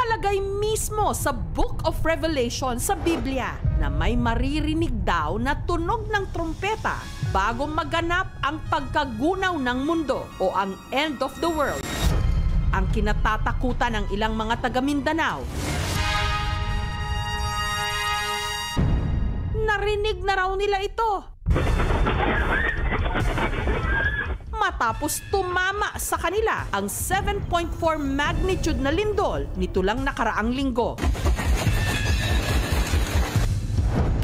Nakalagay mismo sa Book of Revelation sa Biblia na may maririnig daw na tunog ng trumpeta bago maganap ang pagkagunaw ng mundo o ang end of the world. Ang kinatatakutan ng ilang mga taga Mindanao, narinig na raw nila ito matapos tumama sa kanila ang 7.4 magnitude na lindol nito lang nakaraang linggo.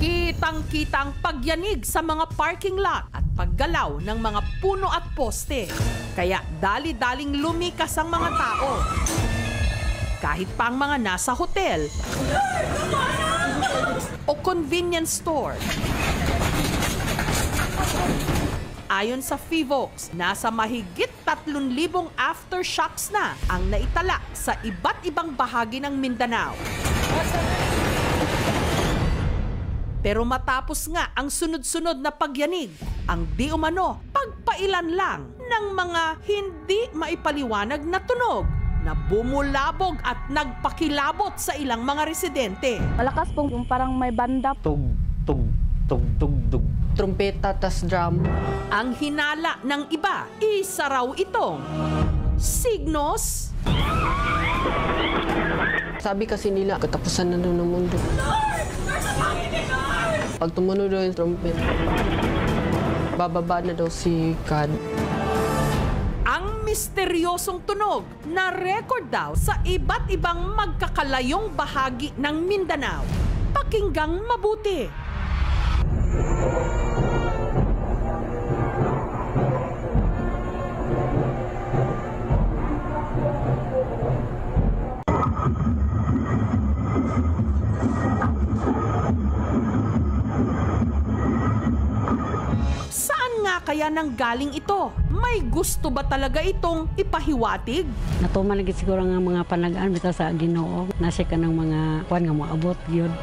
Kitang-kita ang pagyanig sa mga parking lot at paggalaw ng mga puno at poste. Kaya dali-daling lumikas ang mga tao. Kahit pa ang mga nasa hotel o convenience store. Ayon sa FIVOX, nasa mahigit 3,000 aftershocks na ang naitala sa iba't ibang bahagi ng Mindanao. Pero matapos nga ang sunod-sunod na pagyanig, ang di umano pagpailan lang ng mga hindi maipaliwanag na tunog na bumulabog at nagpakilabot sa ilang mga residente. Malakas pong yung parang may banda. Tug, tug, tug, tug, tug. Trumpeta tas drum. Ang hinala ng iba, isa raw itong signos. Sabi kasi nila, katapusan na daw ng mundo. Pag tumunog daw yung trumpet, bababa na daw si God. Ang misteryosong tunog na record daw sa iba't ibang magkakalayong bahagi ng Mindanao. Pakinggang mabuti. Saan nga kaya nanggaling ito? May gusto ba talaga itong ipahiwatig? Natuman lagi siguro nga mga panagaan bitaw sa Ginoo. Nasa ka ng mga kuan nga moabot gyud.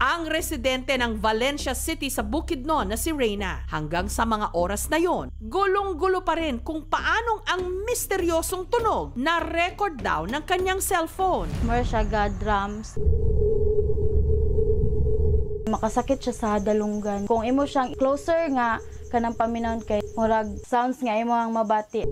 Ang residente ng Valencia City sa Bukidnon na si Reyna, hanggang sa mga oras na yon, gulong-gulo pa rin kung paanong ang misteryosong tunog na record daw ng kanyang cellphone. More siya God drums. Makasakit siya sa dalunggan. Kung imo siyang closer nga kanang paminaw kay murag sounds nga imo ang mabati.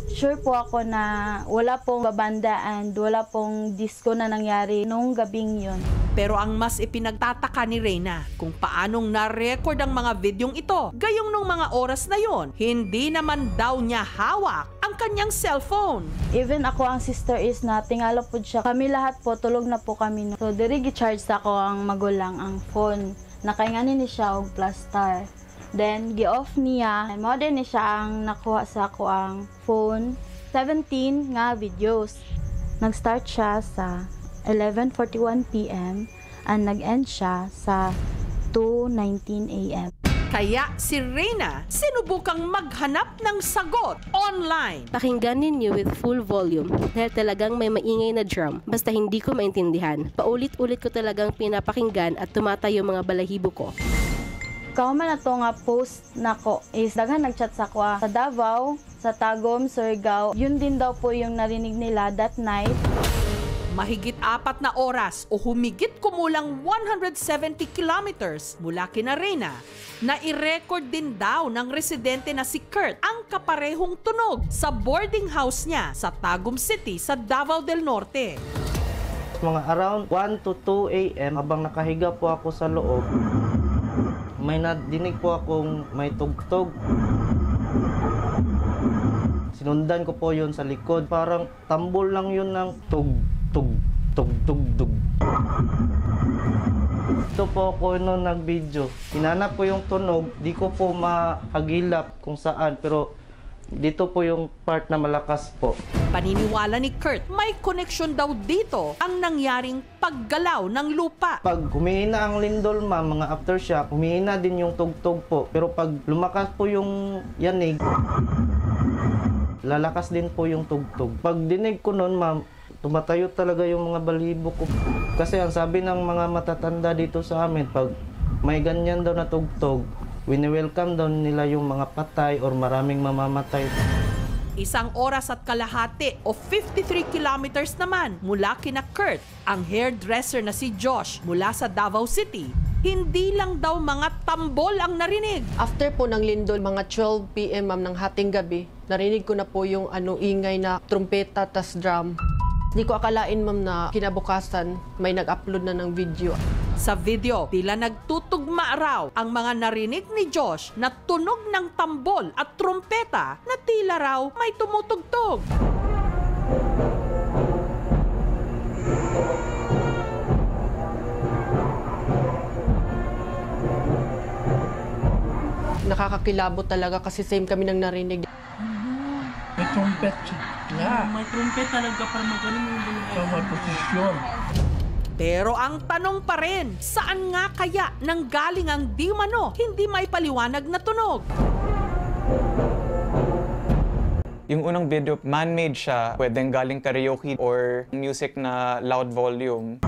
Sure po ako na wala pong babanda and wala pong disco na nangyari nung gabing yon. Pero ang mas ipinagtataka ni Reyna kung paanong na-record ang mga videong ito. Gayong nung mga oras na yon, hindi naman daw niya hawak ang kanyang cellphone. Even ako ang sister is na tingala po siya. Kami lahat po, tulog na po kami. So diri gi-charge sa ako ang magulang ang phone. Nakainganin ni siya og plaster. Then gi-off niya. Mo din ni siya ang nakuha sa ako ang phone. 17 nga videos. Nag-start siya sa 11:41 PM and nag-end siya sa 2:19 AM. Kaya si Reyna sinubukang maghanap ng sagot online. Pakinggan ninyo with full volume dahil talagang may maingay na drum. Basta hindi ko maintindihan. Paulit-ulit ko talagang pinapakinggan at tumatayo mga balahibo ko. Kauman na to nga post nako is daghan nagchat sa ko sa Davao, sa Tagum, Surigao. Yun din daw po yung narinig nila that night. Mahigit 4 na oras o humigit kumulang 170 kilometers mula kina Reyna, na i-record din daw ng residente na si Kurt ang kaparehong tunog sa boarding house niya sa Tagum City sa Davao del Norte. Mga around 1 to 2 AM, habang nakahiga po ako sa loob, may nadinig po akong may tugtog. Sinundan ko po yun sa likod. Parang tambol lang yun ng tug, tug, tug, tug, tug. Ito po ako noon nag-video. Hinanap ko yung tunog. Di ko po mahagilap kung saan. Pero dito po yung part na malakas po. Paniniwala ni Kurt, may koneksyon daw dito ang nangyaring paggalaw ng lupa. Pag humihina ang lindol mga aftershock, humihina din yung tugtog po. Pero pag lumakas po yung yanig, lalakas din po yung tugtog. Pag dinig ko noon ma'am, tumatayo talaga yung mga balahibo ko. Kasi ang sabi ng mga matatanda dito sa amin, pag may ganyan daw na tugtog, wini-welcome daw nila yung mga patay or maraming mamamatay. 1 oras at kalahati o 53 kilometers naman mula kina Kurt, ang hairdresser na si Josh mula sa Davao City. Hindi lang daw mga tambol ang narinig. After po ng lindol, mga 12 p.m. ma'am ng hating gabi, narinig ko na po yung ingay na trumpeta tas drum. Hindi ko akalain ma'am na kinabukasan may nag-upload na ng video. Sa video, tila nagtutugma raw ang mga narinig ni Josh na tunog ng tambol at trumpeta na tila raw may tumutugtog. Nakakakilabot talaga kasi same kami nang narinig. May trumpet nga. May trumpet talaga para magaling yung Sa may posisyon. Pero ang tanong pa rin, saan nga kaya nanggaling ang di umano hindi may paliwanag na tunog? Yung unang video, man-made siya. Pwedeng galing karaoke or music na loud volume.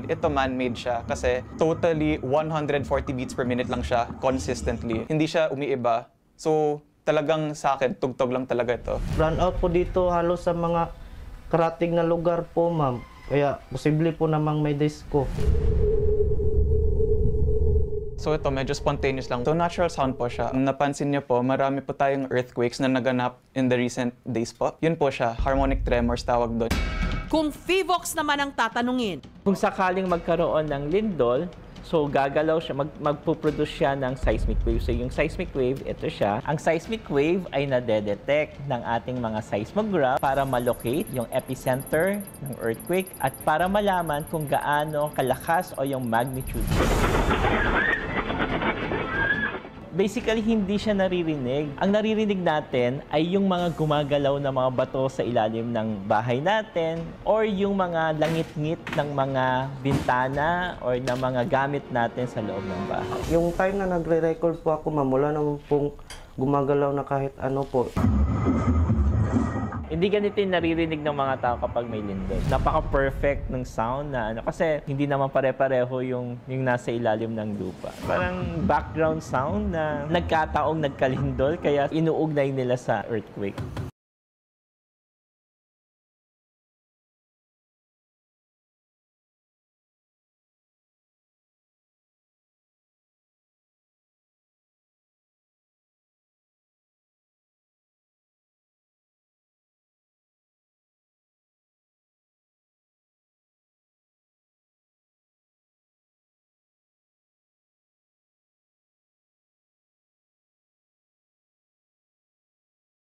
Ito man-made siya kasi totally 140 beats per minute lang siya consistently. Hindi siya umiiba. So talagang sa akin, tugtog lang talaga ito. Run out po dito halos sa mga karating na lugar po, ma'am. Kaya posible po namang may disco. So ito, medyo spontaneous lang. So natural sound po siya. Kung napansin niyo po, marami po tayong earthquakes na naganap in the recent days po. Yun po siya, harmonic tremors tawag doon. Kung Fivox naman ang tatanungin, Kung sakaling magkaroon ng lindol, so gagalaw siya, magpuproduce siya ng seismic wave. So yung seismic wave, ito siya. Ang seismic wave ay nade-detect ng ating mga seismograph para malocate yung epicenter ng earthquake at para malaman kung gaano kalakas o yung magnitude. Basically, hindi siya naririnig. Ang naririnig natin ay yung mga gumagalaw na mga bato sa ilalim ng bahay natin or yung mga langit-ngit ng mga bintana or ng mga gamit natin sa loob ng bahay. Yung time na nagre-record po ako, ma'am, wala naman pong gumagalaw na kahit ano po. Hindi ganito yung naririnig ng mga tao kapag may lindol. Napaka-perfect ng sound na kasi hindi naman pare-pareho yung nasa ilalim ng lupa. Parang background sound na nagkataong nagkalindol kaya inuugnay nila sa earthquake.